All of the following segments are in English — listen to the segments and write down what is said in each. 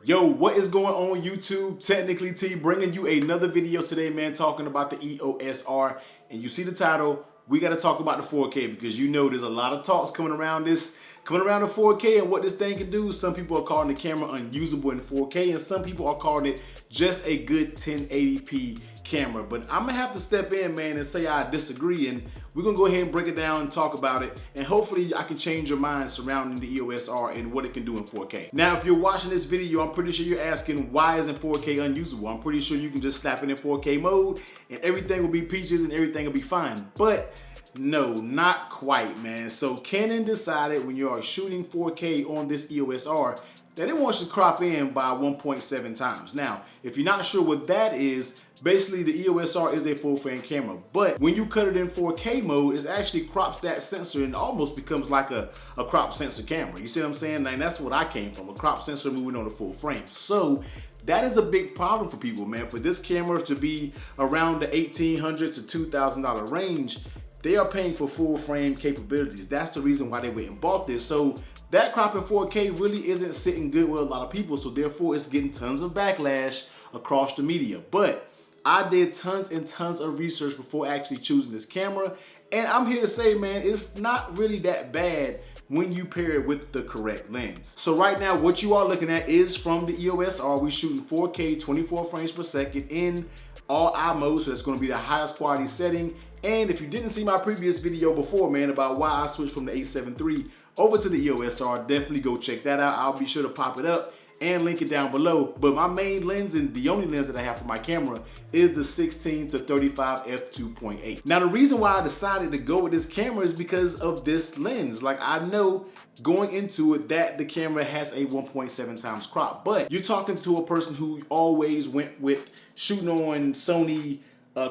Yo, what is going on YouTube? Technically T bringing you another video today, man, talking about the EOS R. And you see the title, we got to talk about the 4K because you know there's a lot of talks coming around the 4K and what this thing can do. Some people are calling the camera unusable in 4K and some people are calling it just a good 1080p camera. But I'm gonna have to step in, man, and say I disagree, and we're gonna go ahead and break it down and talk about it, and hopefully I can change your mind surrounding the EOS R and what it can do in 4K. Now, if you're watching this video, I'm pretty sure you're asking, why isn't 4K unusable? I'm pretty sure you can just slap it in 4K mode and everything will be peaches and everything will be fine. But no, not quite, man. So Canon decided when you are shooting 4K on this EOS R that it wants to crop in by 1.7 times. Now, if you're not sure what that is, basically the EOS R is a full frame camera, but when you cut it in 4K mode, it actually crops that sensor and almost becomes like a crop sensor camera. You see what I'm saying? And that's what I came from, a crop sensor moving on a full frame. So that is a big problem for people, man. For this camera to be around the $1,800 to $2,000 range, they are paying for full frame capabilities. That's the reason why they went and bought this. So that crop in 4K really isn't sitting good with a lot of people, so therefore it's getting tons of backlash across the media. But I did tons and tons of research before actually choosing this camera, and I'm here to say, man, it's not really that bad when you pair it with the correct lens. So right now, what you are looking at is from the EOS R. We're shooting 4K, 24 frames per second in all eye mode, so that's gonna be the highest quality setting. And if you didn't see my previous video before, man, about why I switched from the A7 III over to the EOS R, definitely go check that out. I'll be sure to pop it up and link it down below. But my main lens and the only lens that I have for my camera is the 16 to 35 f2.8. Now, the reason why I decided to go with this camera is because of this lens. Like, I know going into it that the camera has a 1.7 times crop, but you're talking to a person who always went with shooting on Sony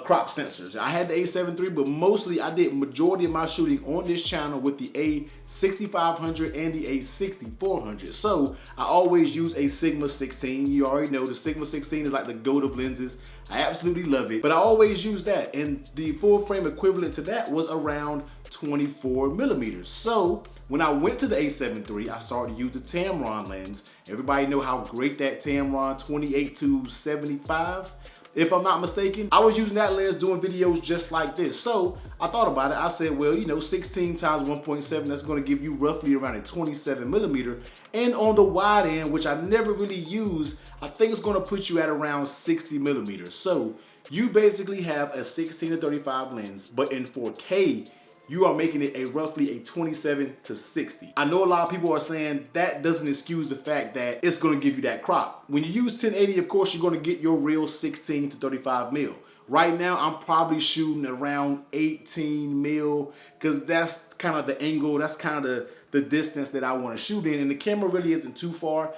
crop sensors. I had the A7 III, but mostly I did majority of my shooting on this channel with the A6500 and the A6400. So I always use a Sigma 16. You already know the Sigma 16 is like the goat of lenses. I absolutely love it, but I always use that. And the full frame equivalent to that was around 24 millimeters. So when I went to the A7 III, I started to use the Tamron lens. Everybody know how great that Tamron 28 to 75. If I'm not mistaken, I was using that lens doing videos just like this. So I thought about it. I said, well, you know, 16 times 1.7, that's gonna give you roughly around a 27 millimeter. And on the wide end, which I never really use, I think it's gonna put you at around 60 millimeters. So you basically have a 16 to 35 lens, but in 4K, you are making it a roughly a 27 to 60. I know a lot of people are saying that doesn't excuse the fact that it's gonna give you that crop. When you use 1080, of course, you're gonna get your real 16 to 35 mil. Right now, I'm probably shooting around 18 mil because that's kind of the angle, that's kind of the distance that I wanna shoot in, and the camera really isn't too far.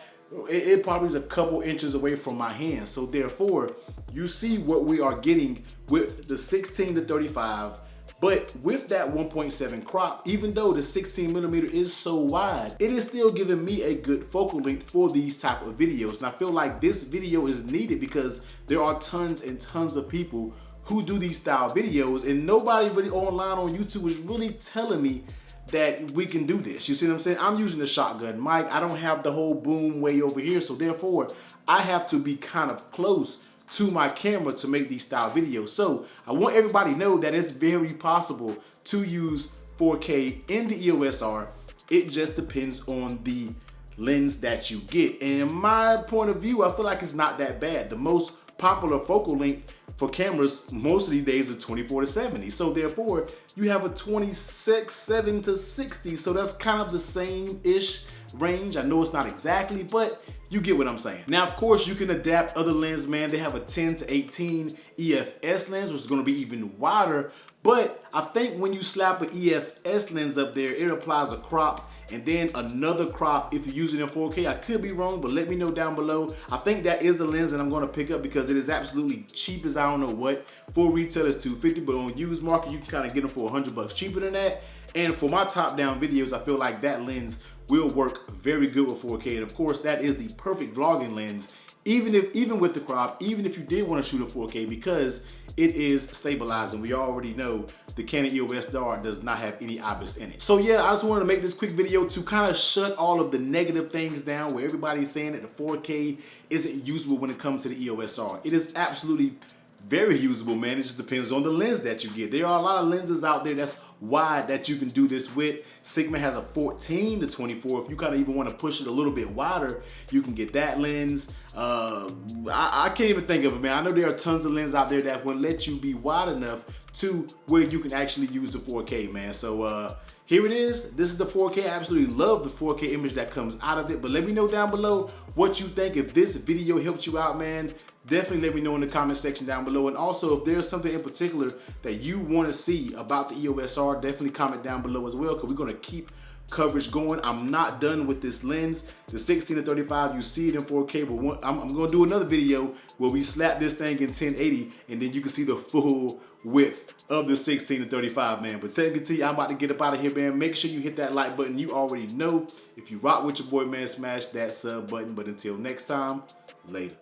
It probably is a couple inches away from my hand. So therefore, you see what we are getting with the 16 to 35, but with that 1.7 crop, even though the 16 millimeter is so wide, it is still giving me a good focal length for these type of videos. And I feel like this video is needed because there are tons and tons of people who do these style videos, and nobody really online on YouTube is really telling me that we can do this. You see what I'm saying? I'm using the shotgun mic. I don't have the whole boom way over here, so therefore I have to be kind of close to my camera to make these style videos. So I want everybody to know that it's very possible to use 4K in the EOS R. It just depends on the lens that you get. And in my point of view, I feel like it's not that bad. The most popular focal length for cameras most of these days is 24 to 70. So therefore, you have a 27 to 60. So that's kind of the same-ish range. I know it's not exactly, but you get what I'm saying. Now, of course, you can adapt other lenses, man. They have a 10 to 18 EFS lens, which is gonna be even wider. But I think when you slap an EFS lens up there, it applies a crop and then another crop if you use it in 4K. I could be wrong, but let me know down below. I think that is the lens that I'm gonna pick up because it is absolutely cheap as I don't know what. Full retail is $250, but on used market, you can kind of get them for $100 cheaper than that. And for my top-down videos, I feel like that lens will work very good with 4K. And of course, that is the perfect vlogging lens even with the crop, even if you did want to shoot in 4K, because it is stabilized, and we already know the Canon EOS R does not have any IBIS in it. So yeah, I just wanted to make this quick video to kind of shut all of the negative things down where everybody's saying that the 4K isn't usable when it comes to the EOS R. It is absolutely very usable, man. It just depends on the lens that you get. There are a lot of lenses out there that's wide that you can do this with. Sigma has a 14 to 24. If you kind of even want to push it a little bit wider, you can get that lens. I can't even think of it, man. I know there are tons of lenses out there that will let you be wide enough to where you can actually use the 4K, man. So here it is. This is the 4K. I absolutely love the 4K image that comes out of it. But let me know down below what you think. If this video helped you out, man, definitely let me know in the comment section down below. And also, if there's something in particular that you want to see about the EOS R, definitely comment down below as well, because we're going to keep coverage going. I'm not done with this lens. The 16 to 35, you see it in 4K, but I'm going to do another video where we slap this thing in 1080, and then you can see the full width of the 16 to 35, man. But technically, I'm about to get up out of here, man. Make sure you hit that like button. You already know. If you rock with your boy, man, smash that sub button. But until next time, later.